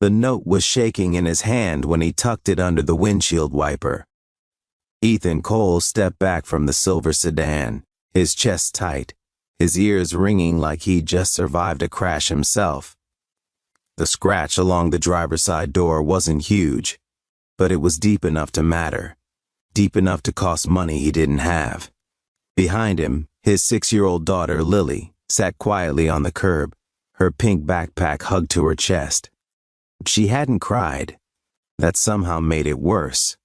The note was shaking in his hand when he tucked it under the windshield wiper. Ethan Cole stepped back from the silver sedan, his chest tight, his ears ringing like he'd just survived a crash himself. The scratch along the driver's side door wasn't huge, but it was deep enough to matter, deep enough to cost money he didn't have. Behind him, his 6-year-old daughter, Lily, sat quietly on the curb, her pink backpack hugged to her chest. She hadn't cried. That somehow made it worse.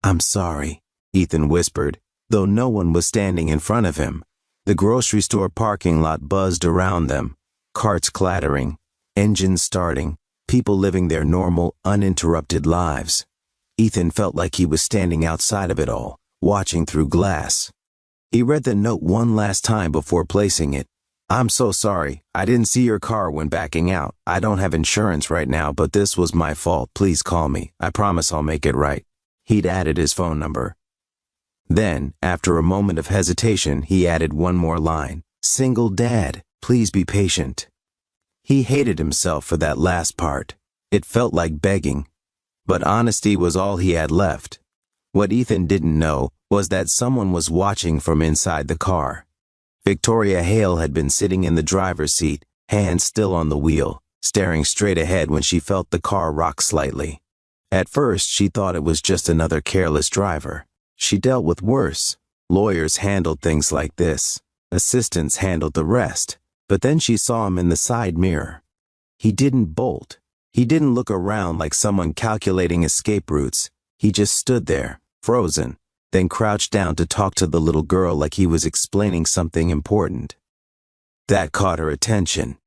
"I'm sorry," Ethan whispered, though no one was standing in front of him. The grocery store parking lot buzzed around them, carts clattering, engines starting, people living their normal, uninterrupted lives. Ethan felt like he was standing outside of it all, watching through glass. He read the note one last time before placing it. "I'm so sorry. I didn't see your car when backing out. I don't have insurance right now, but this was my fault. Please call me. I promise I'll make it right." He'd added his phone number. Then, after a moment of hesitation, he added one more line. "Single dad. Please be patient." He hated himself for that last part. It felt like begging. But honesty was all he had left. What Ethan didn't know was that someone was watching from inside the car. Victoria Hale had been sitting in the driver's seat, hands still on the wheel, staring straight ahead when she felt the car rock slightly. At first, she thought it was just another careless driver. She dealt with worse. Lawyers handled things like this. Assistants handled the rest. But then she saw him in the side mirror. He didn't bolt. He didn't look around like someone calculating escape routes. He just stood there, frozen, then crouched down to talk to the little girl like he was explaining something important. That caught her attention.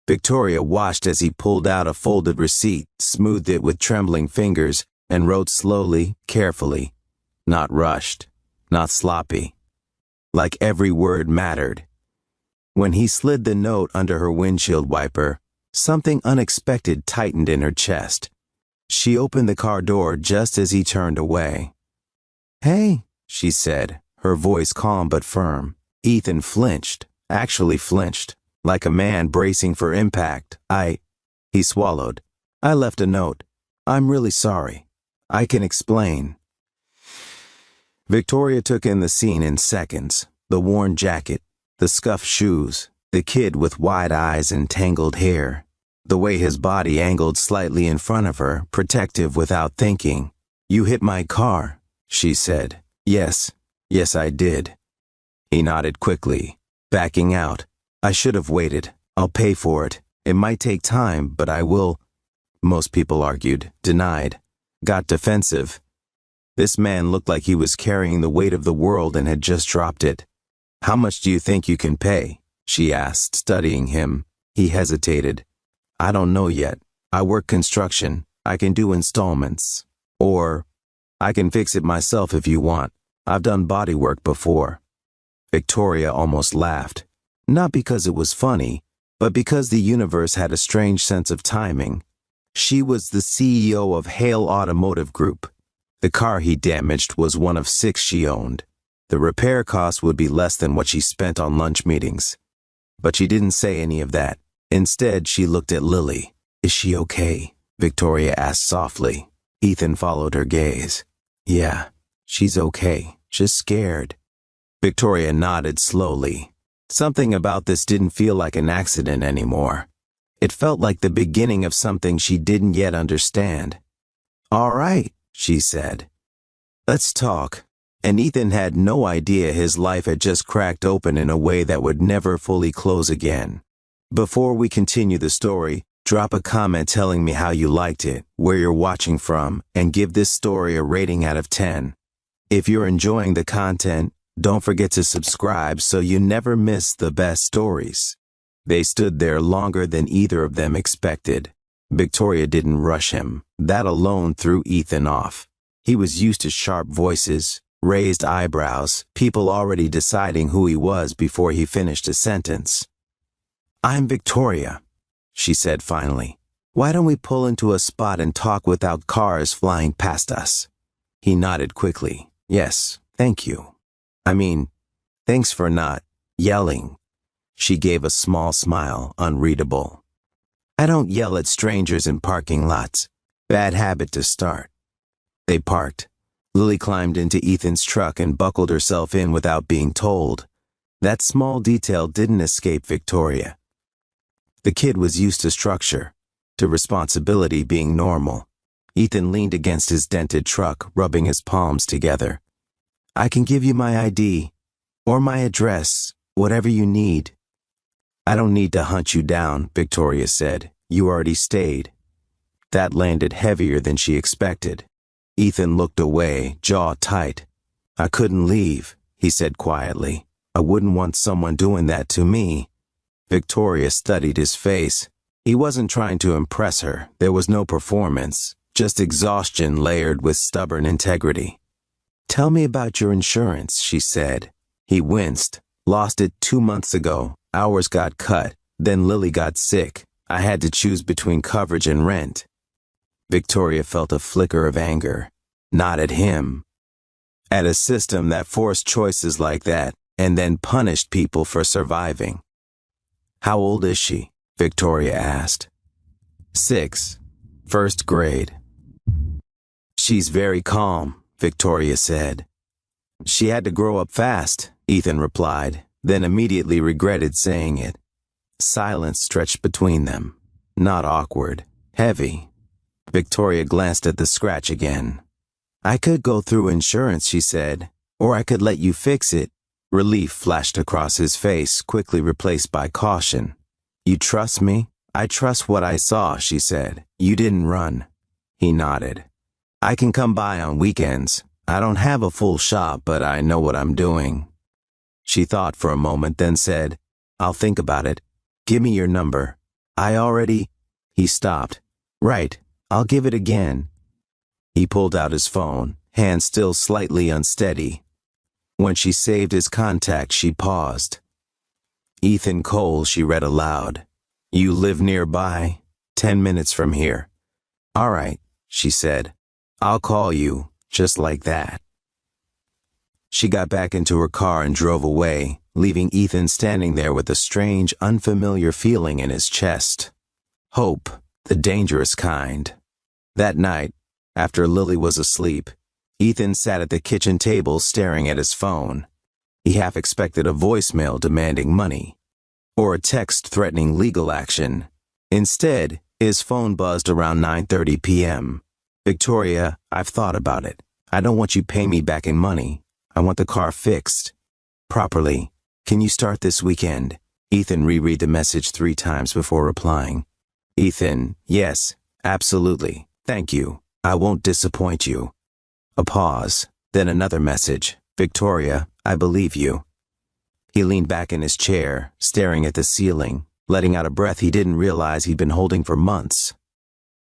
Victoria watched as he pulled out a folded receipt, smoothed it with trembling fingers, and wrote slowly, carefully. Not rushed, not sloppy. Like every word mattered. When he slid the note under her windshield wiper, something unexpected tightened in her chest. She opened the car door just as he turned away. "Hey," she said, her voice calm but firm. Ethan flinched, actually flinched, like a man bracing for impact. He swallowed. "I left a note. I'm really sorry. I can explain." Victoria took in the scene in seconds. The worn jacket, the scuffed shoes, the kid with wide eyes and tangled hair, the way his body angled slightly in front of her, protective without thinking. "You hit my car," she said. Yes, I did." He nodded quickly, backing out. "I should have waited. I'll pay for it. It might take time, but I will." Most people argued, denied, got defensive. This man looked like he was carrying the weight of the world and had just dropped it. "How much do you think you can pay?" she asked, studying him. He hesitated. "I don't know yet. I work construction. I can do installments. Or I can fix it myself if you want. I've done body work before." Victoria almost laughed. Not because it was funny, but because the universe had a strange sense of timing. She was the CEO of Hale Automotive Group. The car he damaged was one of 6 she owned. The repair cost would be less than what she spent on lunch meetings. But she didn't say any of that. Instead, she looked at Lily. "Is she okay?" Victoria asked softly. Ethan followed her gaze. "Yeah, she's okay, just scared." Victoria nodded slowly. Something about this didn't feel like an accident anymore. It felt like the beginning of something she didn't yet understand. "All right," she said. "Let's talk." And Ethan had no idea his life had just cracked open in a way that would never fully close again. Before we continue the story, drop a comment telling me how you liked it, where you're watching from, and give this story a rating out of 10. If you're enjoying the content, don't forget to subscribe so you never miss the best stories. They stood there longer than either of them expected. Victoria didn't rush him. That alone threw Ethan off. He was used to sharp voices, raised eyebrows, people already deciding who he was before he finished a sentence. "I'm Victoria," she said finally. "Why don't we pull into a spot and talk without cars flying past us?" He nodded quickly. "Yes, thank you. I mean, thanks for not yelling." She gave a small smile, unreadable. I don't yell at strangers in parking lots. Bad habit to start. They parked. Lily climbed into Ethan's truck and buckled herself in without being told. That small detail didn't escape Victoria. The kid was used to structure, to responsibility being normal. Ethan leaned against his dented truck, rubbing his palms together. I can give you my ID, or my address, whatever you need. I don't need to hunt you down, Victoria said. You already stayed. That landed heavier than she expected. Ethan looked away, jaw tight. I couldn't leave, he said quietly. I wouldn't want someone doing that to me. Victoria studied his face. He wasn't trying to impress her. There was no performance, just exhaustion layered with stubborn integrity. Tell me about your insurance, she said. He winced. Lost it 2 months ago. Ours got cut. Then Lily got sick. I had to choose between coverage and rent. Victoria felt a flicker of anger. Not at him. At a system that forced choices like that and then punished people for surviving. How old is she? Victoria asked. 6. First grade. She's very calm, Victoria said. She had to grow up fast, Ethan replied, then immediately regretted saying it. Silence stretched between them. Not awkward. Heavy. Victoria glanced at the scratch again. I could go through insurance, she said, or I could let you fix it. Relief flashed across his face, quickly replaced by caution. You trust me? I trust what I saw, she said. You didn't run. He nodded. I can come by on weekends. I don't have a full shop, but I know what I'm doing. She thought for a moment, then said, I'll think about it. Give me your number. He stopped. Right. I'll give it again. He pulled out his phone, hand still slightly unsteady. When she saved his contact, she paused. Ethan Cole, she read aloud. You live nearby? 10 minutes from here. All right, she said. I'll call you, just like that. She got back into her car and drove away, leaving Ethan standing there with a strange, unfamiliar feeling in his chest. Hope, the dangerous kind. That night, after Lily was asleep, Ethan sat at the kitchen table staring at his phone. He half expected a voicemail demanding money, or a text threatening legal action. Instead, his phone buzzed around 9:30 p.m. Victoria, I've thought about it. I don't want you to pay me back in money. I want the car fixed. Properly. Can you start this weekend? Ethan reread the message 3 times before replying. Ethan, yes, absolutely. Thank you. I won't disappoint you. A pause, then another message. Victoria, I believe you. He leaned back in his chair, staring at the ceiling, letting out a breath he didn't realize he'd been holding for months.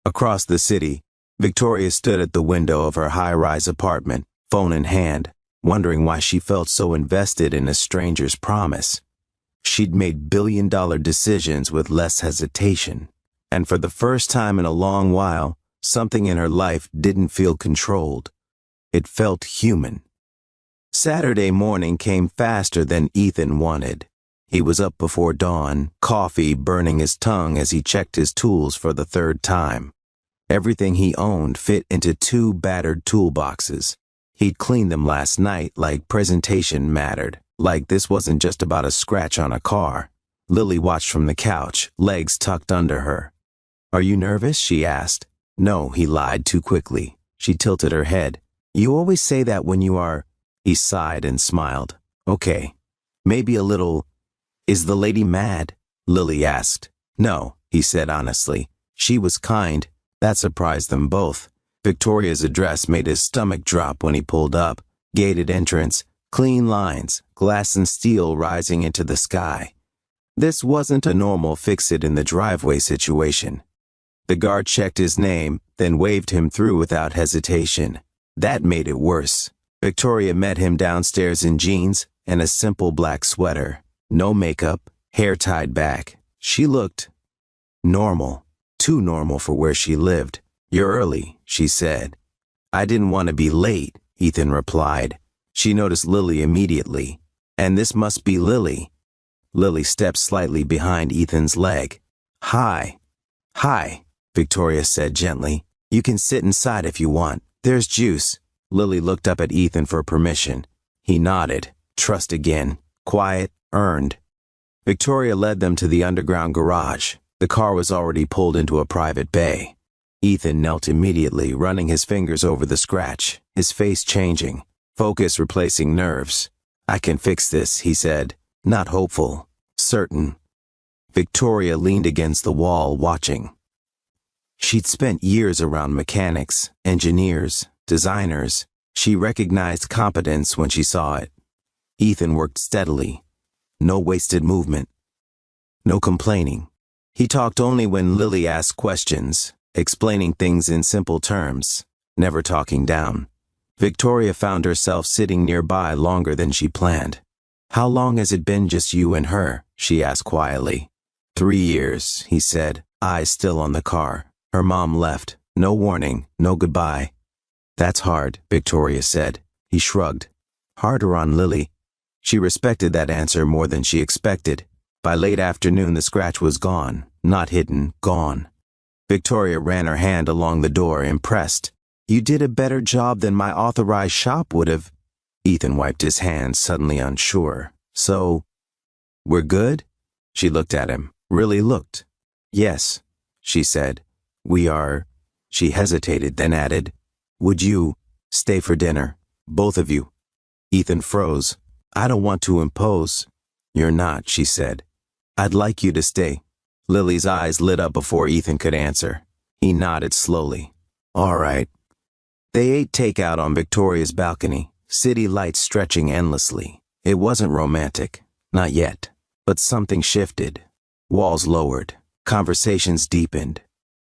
Across the city, Victoria stood at the window of her high-rise apartment, phone in hand, wondering why she felt so invested in a stranger's promise. She'd made billion-dollar decisions with less hesitation, and for the first time in a long while, something in her life didn't feel controlled. It felt human. Saturday morning came faster than Ethan wanted. He was up before dawn, coffee burning his tongue as he checked his tools for the 3rd time. Everything he owned fit into 2 battered toolboxes. He'd cleaned them last night like presentation mattered, like this wasn't just about a scratch on a car. Lily watched from the couch, legs tucked under her. Are you nervous? She asked. No, he lied too quickly. She tilted her head. You always say that when you are... He sighed and smiled. Okay. Maybe a little... Is the lady mad? Lily asked. No, he said honestly. She was kind. That surprised them both. Victoria's address made his stomach drop when he pulled up. Gated entrance, clean lines, glass and steel rising into the sky. This wasn't a normal fix-it-in-the-driveway situation. The guard checked his name, then waved him through without hesitation. That made it worse. Victoria met him downstairs in jeans and a simple black sweater. No makeup, hair tied back. She looked normal, too normal for where she lived. You're early, she said. I didn't want to be late, Ethan replied. She noticed Lily immediately. And this must be Lily. Lily stepped slightly behind Ethan's leg. Hi. Hi, Victoria said gently. You can sit inside if you want. There's juice. Lily looked up at Ethan for permission. He nodded. Trust again. Quiet, earned. Victoria led them to the underground garage. The car was already pulled into a private bay. Ethan knelt immediately, running his fingers over the scratch, his face changing, focus replacing nerves. I can fix this, he said, not hopeful, certain. Victoria leaned against the wall, watching. She'd spent years around mechanics, engineers, designers. She recognized competence when she saw it. Ethan worked steadily. No wasted movement. No complaining. He talked only when Lily asked questions, explaining things in simple terms, never talking down. Victoria found herself sitting nearby longer than she planned. How long has it been just you and her? She asked quietly. 3 years, he said, eyes still on the car. Her mom left. No warning, no goodbye. That's hard, Victoria said. He shrugged. Harder on Lily. She respected that answer more than she expected. By late afternoon, the scratch was gone. Not hidden, gone. Victoria ran her hand along the door, impressed. You did a better job than my authorized shop would have. Ethan wiped his hands, suddenly unsure. So, we're good? She looked at him. Really looked. Yes, she said. We are. She hesitated, then added, would you stay for dinner? Both of you. Ethan froze. I don't want to impose. You're not, she said. I'd like you to stay. Lily's eyes lit up before Ethan could answer. He nodded slowly. All right. They ate takeout on Victoria's balcony, city lights stretching endlessly. It wasn't romantic. Not yet. But something shifted. Walls lowered. Conversations deepened.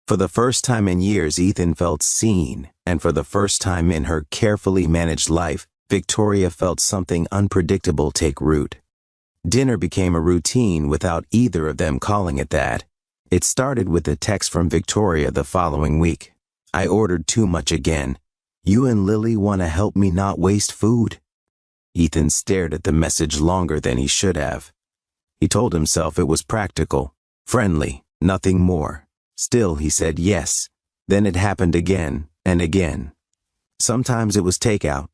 For the first time in years, Ethan felt seen, and for the first time in her carefully managed life, Victoria felt something unpredictable take root. Dinner became a routine without either of them calling it that. It started with a text from Victoria the following week. I ordered too much again. You and Lily want to help me not waste food? Ethan stared at the message longer than he should have. He told himself it was practical, friendly, nothing more. Still, he said yes. Then it happened again and again. Sometimes it was takeout.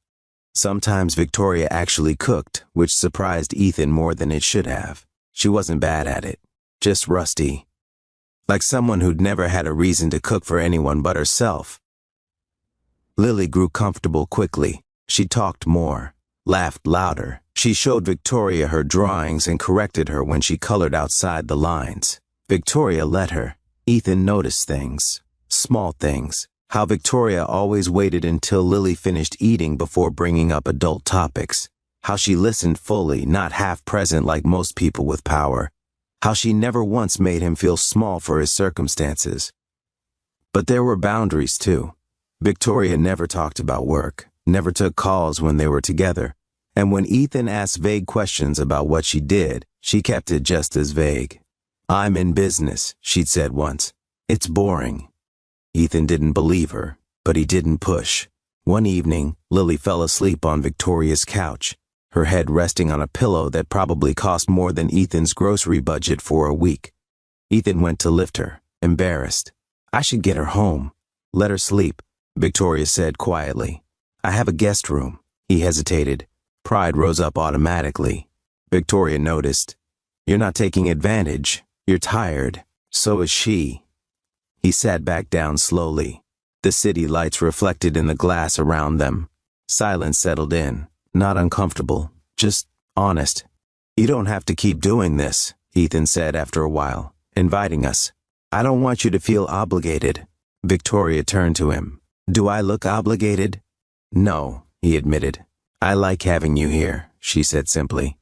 Sometimes Victoria actually cooked, which surprised Ethan more than it should have. She wasn't bad at it, just rusty. Like someone who'd never had a reason to cook for anyone but herself. Lily grew comfortable quickly. She talked more, laughed louder. She showed Victoria her drawings and corrected her when she colored outside the lines. Victoria let her. Ethan noticed things, small things. How Victoria always waited until Lily finished eating before bringing up adult topics. How she listened fully, not half present like most people with power. How she never once made him feel small for his circumstances. But there were boundaries too. Victoria never talked about work, never took calls when they were together. And when Ethan asked vague questions about what she did, she kept it just as vague. I'm in business, she'd said once. It's boring. Ethan didn't believe her, but he didn't push. One evening, Lily fell asleep on Victoria's couch, her head resting on a pillow that probably cost more than Ethan's grocery budget for a week. Ethan went to lift her, embarrassed. I should get her home. Let her sleep, Victoria said quietly. I have a guest room. He hesitated. Pride rose up automatically. Victoria noticed. You're not taking advantage. You're tired. So is she. He sat back down slowly. The city lights reflected in the glass around them. Silence settled in. Not uncomfortable, just honest. You don't have to keep doing this, Ethan said after a while, inviting us. I don't want you to feel obligated. Victoria turned to him. Do I look obligated? No, he admitted. I like having you here, she said simply.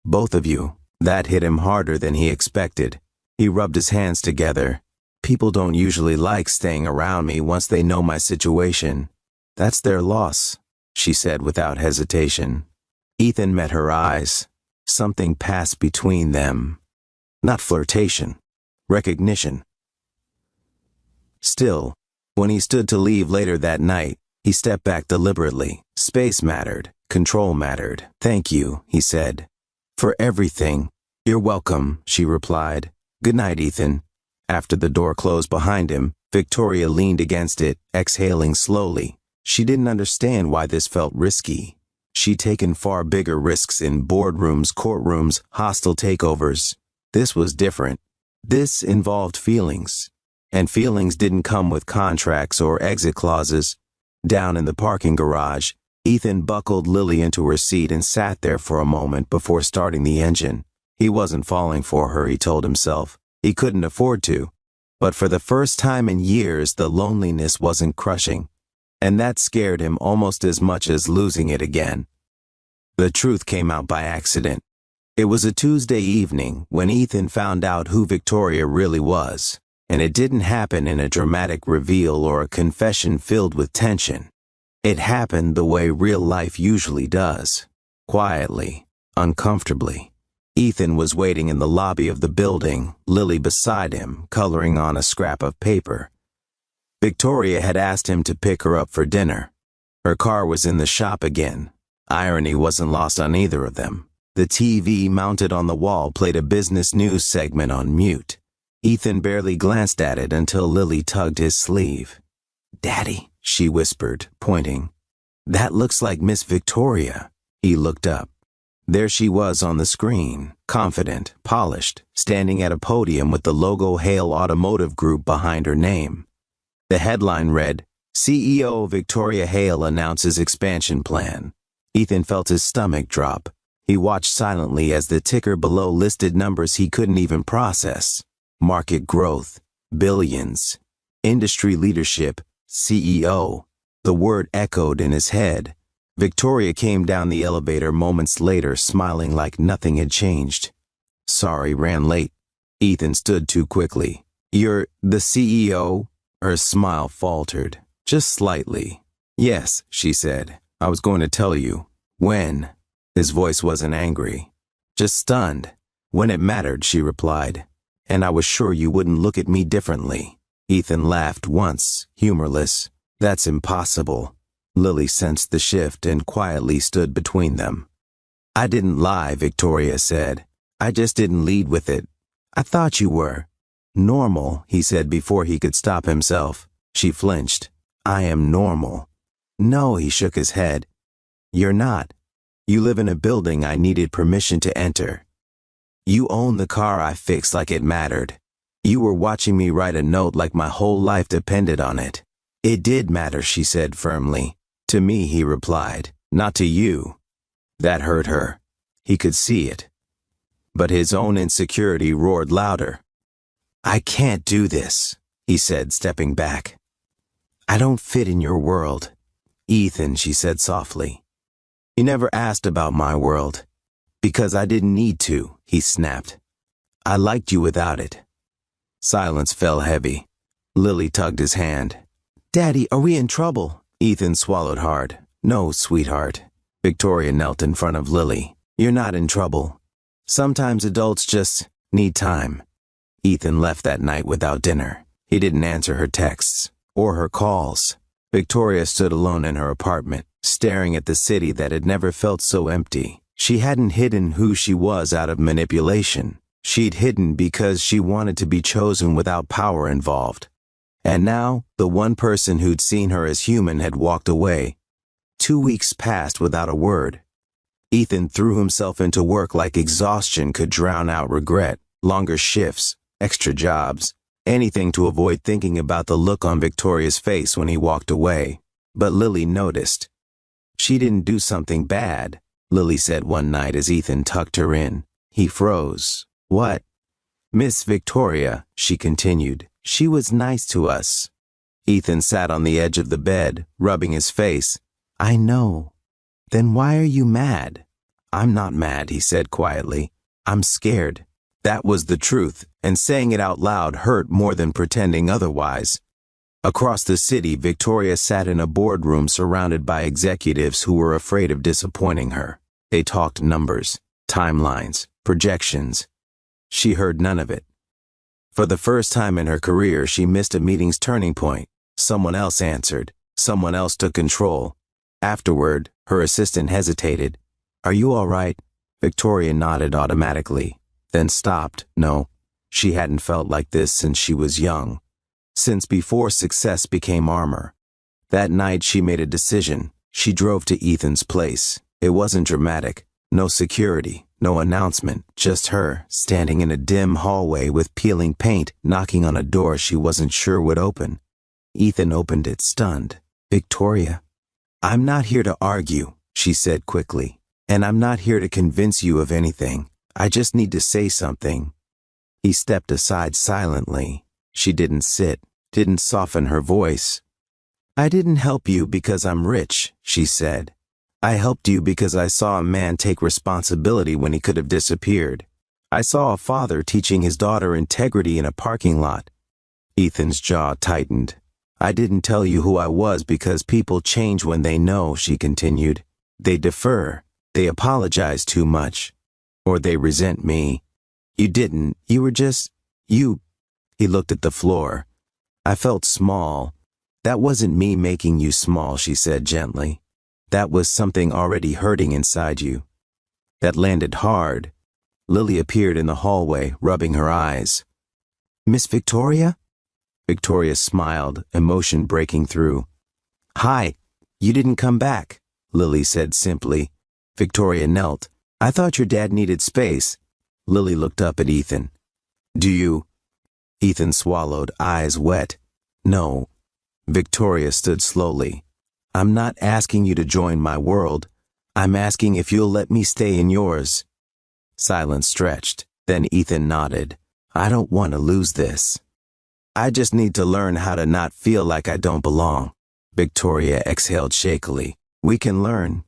Both of you. That hit him harder than he expected. He rubbed his hands together. People don't usually like staying around me once they know my situation. That's their loss, she said without hesitation. Ethan met her eyes. Something passed between them. Not flirtation. Recognition. Still, when he stood to leave later that night, he stepped back deliberately. Space mattered. Control mattered. Thank you, he said. For everything. You're welcome, she replied. Good night, Ethan. After the door closed behind him, Victoria leaned against it, exhaling slowly. She didn't understand why this felt risky. She'd taken far bigger risks in boardrooms, courtrooms, hostile takeovers. This was different. This involved feelings. And feelings didn't come with contracts or exit clauses. Down in the parking garage, Ethan buckled Lily into her seat and sat there for a moment before starting the engine. He wasn't falling for her, he told himself. He couldn't afford to. But for the first time in years, the loneliness wasn't crushing. And that scared him almost as much as losing it again. The truth came out by accident. It was a Tuesday evening when Ethan found out who Victoria really was. And it didn't happen in a dramatic reveal or a confession filled with tension. It happened the way real life usually does. Quietly, uncomfortably. Ethan was waiting in the lobby of the building, Lily beside him, coloring on a scrap of paper. Victoria had asked him to pick her up for dinner. Her car was in the shop again. Irony wasn't lost on either of them. The TV mounted on the wall played a business news segment on mute. Ethan barely glanced at it until Lily tugged his sleeve. "Daddy," she whispered, pointing. "That looks like Miss Victoria." He looked up. There she was on the screen, confident, polished, standing at a podium with the logo Hale Automotive Group behind her name. The headline read, "CEO Victoria Hale announces expansion plan." Ethan felt his stomach drop. He watched silently as the ticker below listed numbers he couldn't even process. Market growth, billions, industry leadership, CEO. The word echoed in his head. Victoria came down the elevator moments later, smiling like nothing had changed. "Sorry, ran late." Ethan stood too quickly. "You're the CEO?" Her smile faltered, just slightly. "Yes," she said. "I was going to tell you." "When?" His voice wasn't angry, just stunned. "When it mattered," she replied. "And I was sure you wouldn't look at me differently." Ethan laughed once, humorless. "That's impossible." Lily sensed the shift and quietly stood between them. "I didn't lie," Victoria said. "I just didn't lead with it. I thought you were." "Normal," he said before he could stop himself. She flinched. "I am normal." "No," he shook his head. "You're not. You live in a building I needed permission to enter. You own the car I fixed like it mattered. You were watching me write a note like my whole life depended on it." "It did matter," she said firmly. "To me," he replied, "not to you." That hurt her. He could see it. But his own insecurity roared louder. "I can't do this," he said, stepping back. "I don't fit in your world." "Ethan," she said softly. "You never asked about my world." "Because I didn't need to," he snapped. "I liked you without it." Silence fell heavy. Lily tugged his hand. "Daddy, are we in trouble?" Ethan swallowed hard. "No, sweetheart." Victoria knelt in front of Lily. "You're not in trouble. Sometimes adults just need time." Ethan left that night without dinner. He didn't answer her texts or her calls. Victoria stood alone in her apartment, staring at the city that had never felt so empty. She hadn't hidden who she was out of manipulation. She'd hidden because she wanted to be chosen without power involved. And now, the one person who'd seen her as human had walked away. 2 weeks passed without a word. Ethan threw himself into work like exhaustion could drown out regret. Longer shifts, extra jobs, anything to avoid thinking about the look on Victoria's face when he walked away. But Lily noticed. "She didn't do something bad," Lily said one night as Ethan tucked her in. He froze. "What?" "Miss Victoria," she continued. "She was nice to us." Ethan sat on the edge of the bed, rubbing his face. "I know. Then why are you mad?" "I'm not mad," he said quietly. "I'm scared." That was the truth, and saying it out loud hurt more than pretending otherwise. Across the city, Victoria sat in a boardroom surrounded by executives who were afraid of disappointing her. They talked numbers, timelines, projections. She heard none of it. For the first time in her career, she missed a meeting's turning point. Someone else answered. Someone else took control. Afterward, her assistant hesitated. "Are you all right?" Victoria nodded automatically, then stopped. "No." She hadn't felt like this since she was young, since before success became armor. That night she made a decision. She drove to Ethan's place. It wasn't dramatic. No security, no announcement, just her, standing in a dim hallway with peeling paint, knocking on a door she wasn't sure would open. Ethan opened it, stunned. "Victoria." "I'm not here to argue," she said quickly. "And I'm not here to convince you of anything. I just need to say something." He stepped aside silently. She didn't sit, didn't soften her voice. "I didn't help you because I'm rich," she said. "I helped you because I saw a man take responsibility when he could have disappeared. I saw a father teaching his daughter integrity in a parking lot." Ethan's jaw tightened. "I didn't tell you who I was because people change when they know," she continued. "They defer. They apologize too much. Or they resent me. You didn't. You were just... you." He looked at the floor. "I felt small. That wasn't me making you small," she said gently. "That was something already hurting inside you." That landed hard. Lily appeared in the hallway, rubbing her eyes. "Miss Victoria?" Victoria smiled, emotion breaking through. "Hi, you didn't come back," Lily said simply. Victoria knelt. "I thought your dad needed space." Lily looked up at Ethan. "Do you?" Ethan swallowed, eyes wet. "No." Victoria stood slowly. "I'm not asking you to join my world. I'm asking if you'll let me stay in yours." Silence stretched. Then Ethan nodded. "I don't want to lose this. I just need to learn how to not feel like I don't belong." Victoria exhaled shakily. "We can learn."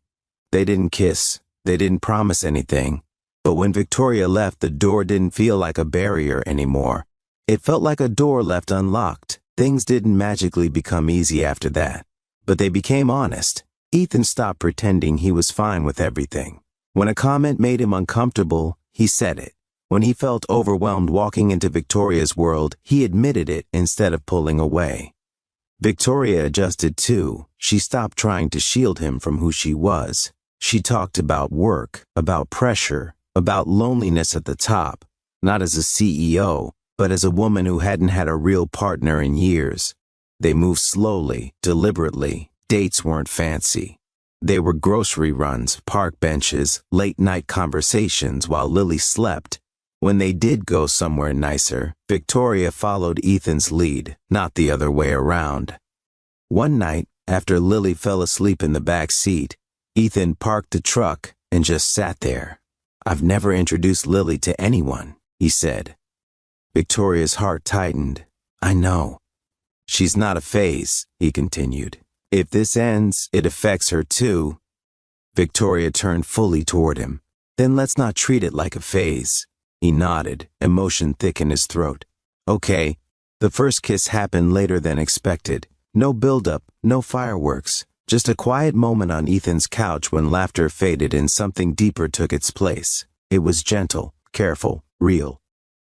They didn't kiss. They didn't promise anything. But when Victoria left, the door didn't feel like a barrier anymore. It felt like a door left unlocked. Things didn't magically become easy after that. But they became honest. Ethan stopped pretending he was fine with everything. When a comment made him uncomfortable, he said it. When he felt overwhelmed walking into Victoria's world, he admitted it instead of pulling away. Victoria adjusted too. She stopped trying to shield him from who she was. She talked about work, about pressure, about loneliness at the top, not as a CEO, but as a woman who hadn't had a real partner in years. They moved slowly, deliberately. Dates weren't fancy. They were grocery runs, park benches, late-night conversations while Lily slept. When they did go somewhere nicer, Victoria followed Ethan's lead, not the other way around. One night, after Lily fell asleep in the back seat, Ethan parked the truck and just sat there. "I've never introduced Lily to anyone," he said. Victoria's heart tightened. "I know." "She's not a phase," he continued. "If this ends, it affects her too." Victoria turned fully toward him. "Then let's not treat it like a phase." He nodded, emotion thick in his throat. "Okay." The first kiss happened later than expected. No build-up, no fireworks. Just a quiet moment on Ethan's couch when laughter faded and something deeper took its place. It was gentle, careful, real.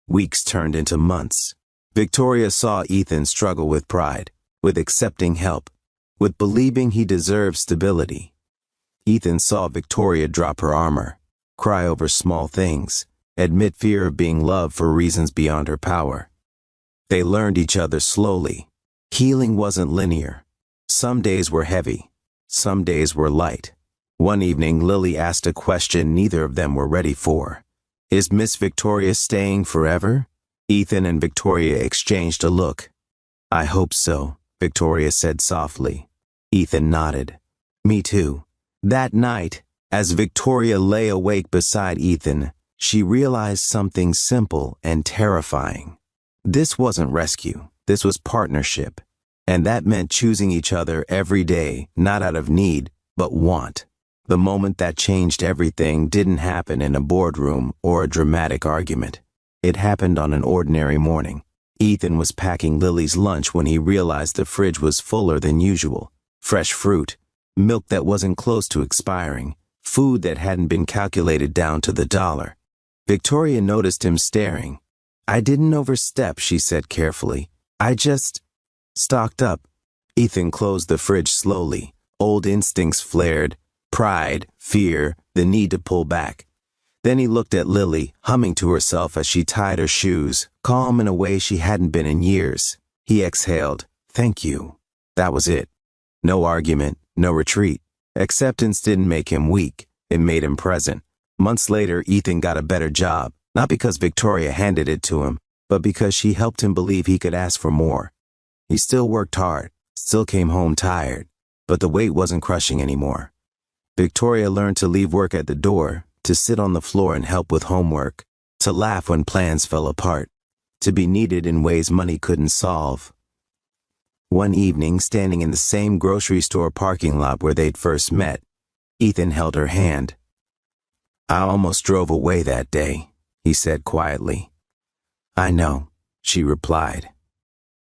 Weeks turned into months. Victoria saw Ethan struggle with pride, with accepting help, with believing he deserved stability. Ethan saw Victoria drop her armor, cry over small things, admit fear of being loved for reasons beyond her power. They learned each other slowly. Healing wasn't linear. Some days were heavy. Some days were light. One evening, Lily asked a question neither of them were ready for. "Is Miss Victoria staying forever?" Ethan and Victoria exchanged a look. "I hope so," Victoria said softly. Ethan nodded. "Me too." That night, as Victoria lay awake beside Ethan, she realized something simple and terrifying. This wasn't rescue. This was partnership. And that meant choosing each other every day, not out of need, but want. The moment that changed everything didn't happen in a boardroom or a dramatic argument. It happened on an ordinary morning. Ethan was packing Lily's lunch when he realized the fridge was fuller than usual. Fresh fruit, milk that wasn't close to expiring, food that hadn't been calculated down to the dollar. Victoria noticed him staring. "I didn't overstep," she said carefully. "I just stocked up." Ethan closed the fridge slowly. Old instincts flared. Pride, fear, the need to pull back. Then he looked at Lily, humming to herself as she tied her shoes, calm in a way she hadn't been in years. He exhaled, "Thank you." That was it. No argument, no retreat. Acceptance didn't make him weak, it made him present. Months later, Ethan got a better job, not because Victoria handed it to him, but because she helped him believe he could ask for more. He still worked hard, still came home tired, but the weight wasn't crushing anymore. Victoria learned to leave work at the door, to sit on the floor and help with homework, to laugh when plans fell apart, to be needed in ways money couldn't solve. One evening, standing in the same grocery store parking lot where they'd first met, Ethan held her hand. "I almost drove away that day," he said quietly. "I know," she replied.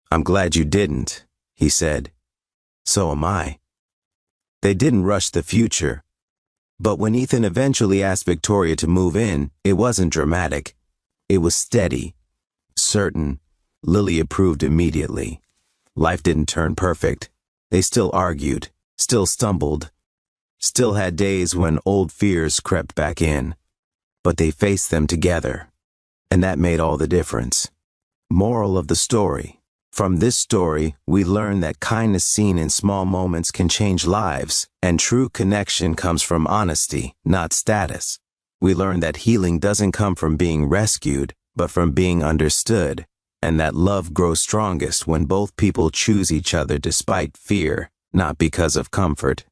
"I'm glad you didn't," he said. "So am I." They didn't rush the future. But when Ethan eventually asked Victoria to move in, it wasn't dramatic. It was steady, certain. Lily approved immediately. Life didn't turn perfect. They still argued, still stumbled, still had days when old fears crept back in. But they faced them together, and that made all the difference. Moral of the story. From this story, we learn that kindness seen in small moments can change lives, and true connection comes from honesty, not status. We learn that healing doesn't come from being rescued, but from being understood, and that love grows strongest when both people choose each other despite fear, not because of comfort.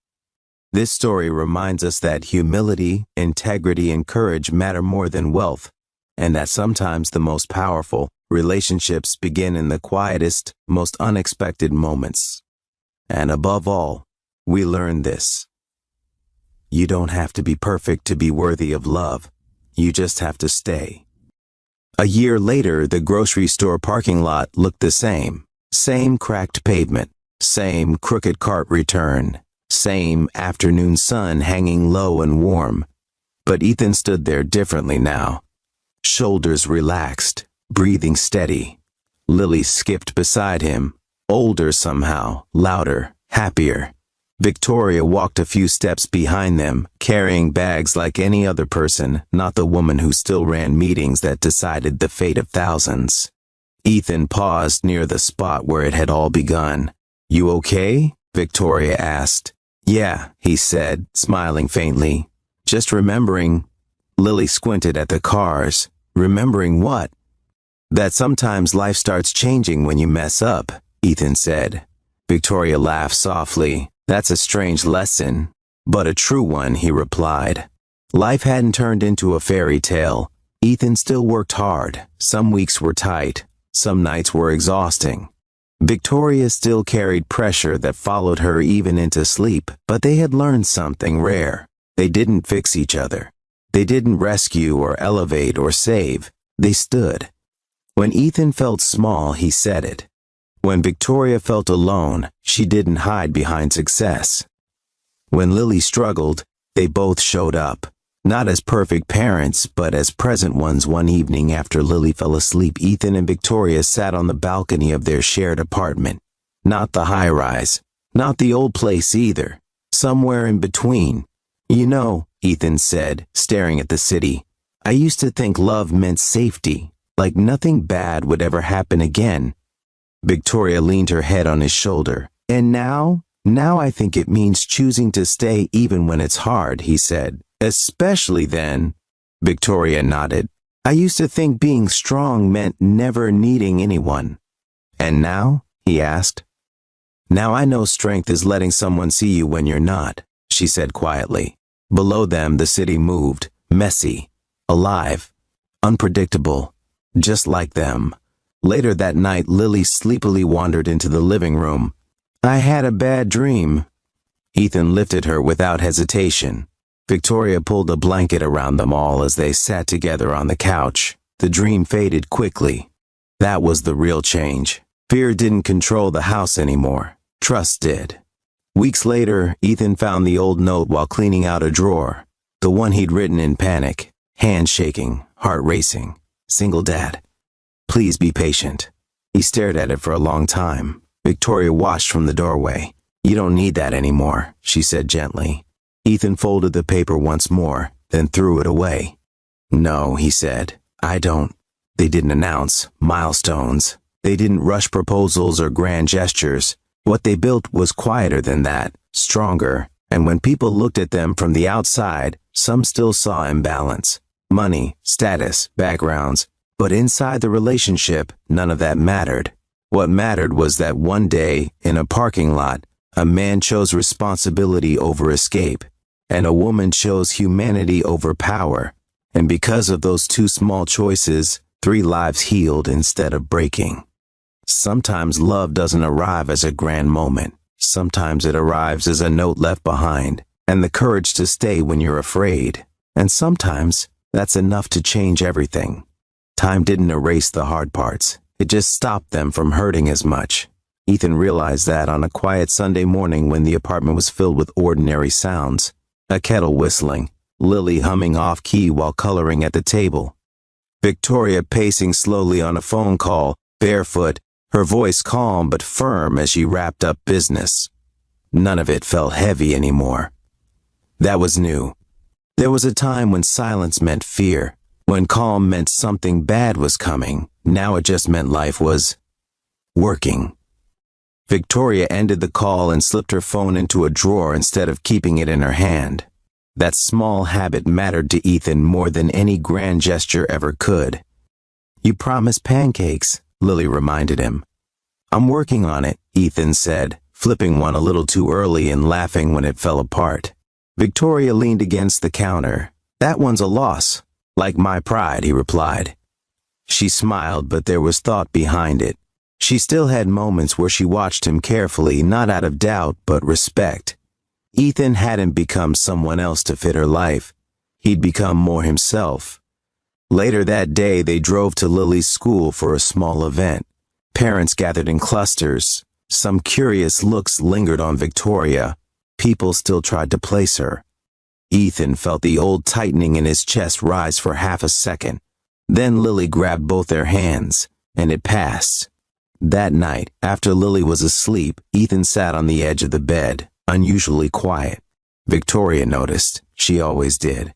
This story reminds us that humility, integrity, and courage matter more than wealth, and that sometimes the most powerful relationships begin in the quietest, most unexpected moments. And above all, we learn this. You don't have to be perfect to be worthy of love. You just have to stay. A year later, the grocery store parking lot looked the same. Same cracked pavement, same crooked cart return, same afternoon sun hanging low and warm. But Ethan stood there differently now. Shoulders relaxed, breathing steady. Lily skipped beside him, older somehow, louder, happier. Victoria walked a few steps behind them, carrying bags like any other person, not the woman who still ran meetings that decided the fate of thousands. Ethan paused near the spot where it had all begun. "You okay?" Victoria asked. "Yeah," he said, smiling faintly. "Just remembering." Lily squinted at the cars. "Remembering what?" "That sometimes life starts changing when you mess up," Ethan said. Victoria laughed softly. "That's a strange lesson, but a true one," he replied. Life hadn't turned into a fairy tale. Ethan still worked hard. Some weeks were tight. Some nights were exhausting. Victoria still carried pressure that followed her even into sleep, but they had learned something rare. They didn't fix each other. They didn't rescue or elevate or save. They stood. When Ethan felt small, he said it. When Victoria felt alone, she didn't hide behind success. When Lily struggled, they both showed up. Not as perfect parents, but as present ones. One evening after Lily fell asleep, Ethan and Victoria sat on the balcony of their shared apartment. Not the high-rise, not the old place either. Somewhere in between. "You know," Ethan said, staring at the city, "I used to think love meant safety. Like nothing bad would ever happen again." Victoria leaned her head on his shoulder. "And now I think it means choosing to stay even when it's hard," he said. "Especially then." Victoria nodded. "I used to think being strong meant never needing anyone." "And now?" he asked. "Now I know strength is letting someone see you when you're not," she said quietly. Below them, the city moved, messy, alive, unpredictable. Just like them. Later that night, Lily sleepily wandered into the living room. "I had a bad dream." Ethan lifted her without hesitation. Victoria pulled a blanket around them all as they sat together on the couch. The dream faded quickly. That was the real change. Fear didn't control the house anymore. Trust did. Weeks later, Ethan found the old note while cleaning out a drawer. The one he'd written in panic. Hand shaking, heart racing. "Single dad. Please be patient." He stared at it for a long time. Victoria watched from the doorway. "You don't need that anymore," she said gently. Ethan folded the paper once more, then threw it away. No, he said. I don't. They didn't announce milestones. They didn't rush proposals or grand gestures. What they built was quieter than that, stronger, and when people looked at them from the outside, some still saw imbalance. Money, status, backgrounds. But inside the relationship, none of that mattered. What mattered was that one day, in a parking lot, a man chose responsibility over escape, and a woman chose humanity over power. And because of those two small choices, 3 lives healed instead of breaking. Sometimes love doesn't arrive as a grand moment. Sometimes it arrives as a note left behind, and the courage to stay when you're afraid. And sometimes that's enough to change everything. Time didn't erase the hard parts. It just stopped them from hurting as much. Ethan realized that on a quiet Sunday morning when the apartment was filled with ordinary sounds. A kettle whistling, Lily humming off-key while coloring at the table, Victoria pacing slowly on a phone call, barefoot, her voice calm but firm as she wrapped up business. None of it felt heavy anymore. That was new. There was a time when silence meant fear, when calm meant something bad was coming. Now it just meant life was working. Victoria ended the call and slipped her phone into a drawer instead of keeping it in her hand. That small habit mattered to Ethan more than any grand gesture ever could. You promised pancakes, Lily reminded him. I'm working on it, Ethan said, flipping one a little too early and laughing when it fell apart. Victoria leaned against the counter. That one's a loss. Like my pride, he replied. She smiled, but there was thought behind it. She still had moments where she watched him carefully, not out of doubt, but respect. Ethan hadn't become someone else to fit her life. He'd become more himself. Later that day, they drove to Lily's school for a small event. Parents gathered in clusters. Some curious looks lingered on Victoria. People still tried to place her. Ethan felt the old tightening in his chest rise for half a second. Then Lily grabbed both their hands, and it passed. That night, after Lily was asleep, Ethan sat on the edge of the bed, unusually quiet. Victoria noticed. She always did.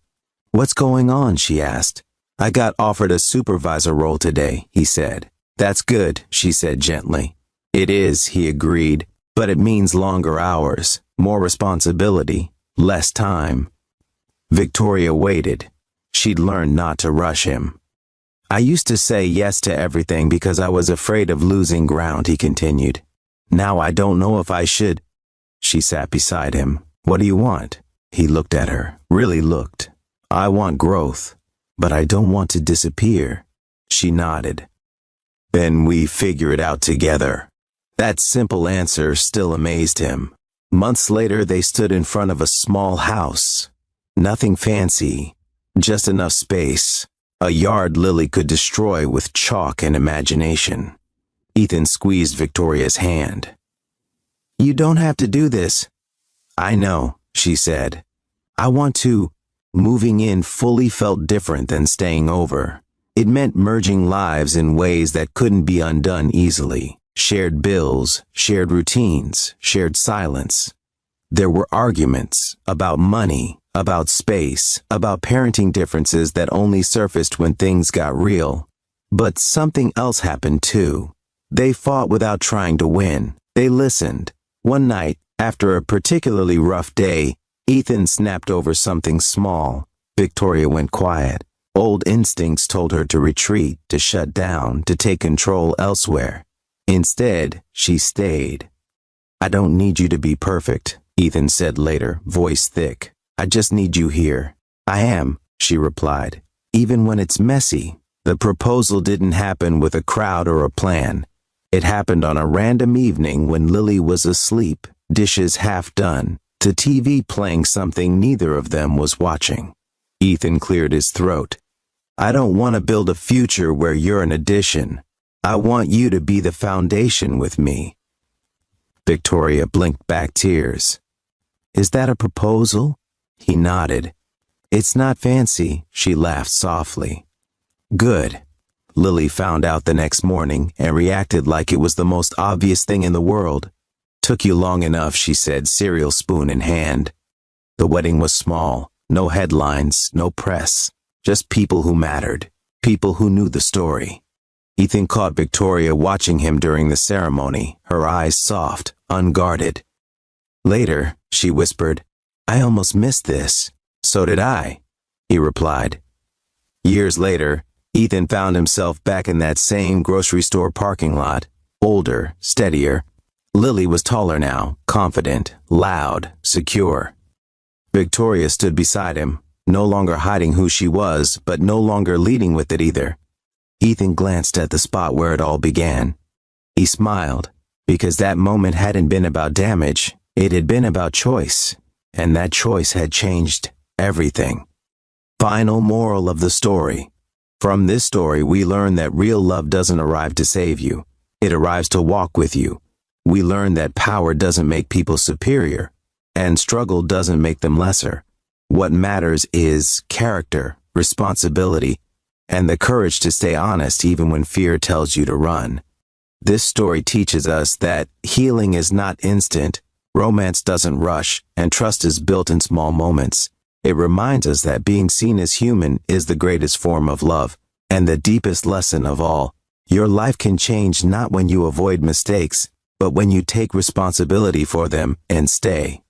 What's going on? She asked. I got offered a supervisor role today, he said. That's good, she said gently. It is, he agreed, but it means longer hours, more responsibility, less time. Victoria waited. She'd learned not to rush him. I used to say yes to everything because I was afraid of losing ground, he continued. Now I don't know if I should. She sat beside him. What do you want? He looked at her, really looked. I want growth, but I don't want to disappear. She nodded. Then we figure it out together. That simple answer still amazed him. Months later, they stood in front of a small house. Nothing fancy, just enough space. A yard Lily could destroy with chalk and imagination. Ethan squeezed Victoria's hand. You don't have to do this. I know, she said. I want to. Moving in fully felt different than staying over. It meant merging lives in ways that couldn't be undone easily. Shared bills, shared routines, shared silence. There were arguments about money, about space, about parenting differences that only surfaced when things got real. But something else happened too. They fought without trying to win. They listened. One night, after a particularly rough day, Ethan snapped over something small. Victoria went quiet. Old instincts told her to retreat, to shut down, to take control elsewhere. Instead, she stayed. I don't need you to be perfect, Ethan said later, voice thick. I just need you here. I am, she replied. Even when it's messy. The proposal didn't happen with a crowd or a plan. It happened on a random evening when Lily was asleep, dishes half done, to TV playing something neither of them was watching. Ethan cleared his throat. I don't want to build a future where you're an addition. I want you to be the foundation with me. Victoria blinked back tears. Is that a proposal? He nodded. It's not fancy, she laughed softly. Good. Lily found out the next morning and reacted like it was the most obvious thing in the world. Took you long enough, she said, cereal spoon in hand. The wedding was small, no headlines, no press. just people who mattered, people who knew the story. Ethan caught Victoria watching him during the ceremony, her eyes soft, unguarded. Later, she whispered, "I almost missed this." "So did I," he replied. Years later, Ethan found himself back in that same grocery store parking lot, older, steadier. Lily was taller now, confident, loud, secure. Victoria stood beside him, no longer hiding who she was, but no longer leading with it either. Ethan glanced at the spot where it all began. He smiled, because that moment hadn't been about damage, it had been about choice, and that choice had changed everything. Final moral of the story. From this story, we learn that real love doesn't arrive to save you. It arrives to walk with you. We learn that power doesn't make people superior, and struggle doesn't make them lesser. What matters is character, responsibility, and the courage to stay honest even when fear tells you to run. This story teaches us that healing is not instant, romance doesn't rush, and trust is built in small moments. It reminds us that being seen as human is the greatest form of love, and the deepest lesson of all. Your life can change not when you avoid mistakes, but when you take responsibility for them and stay.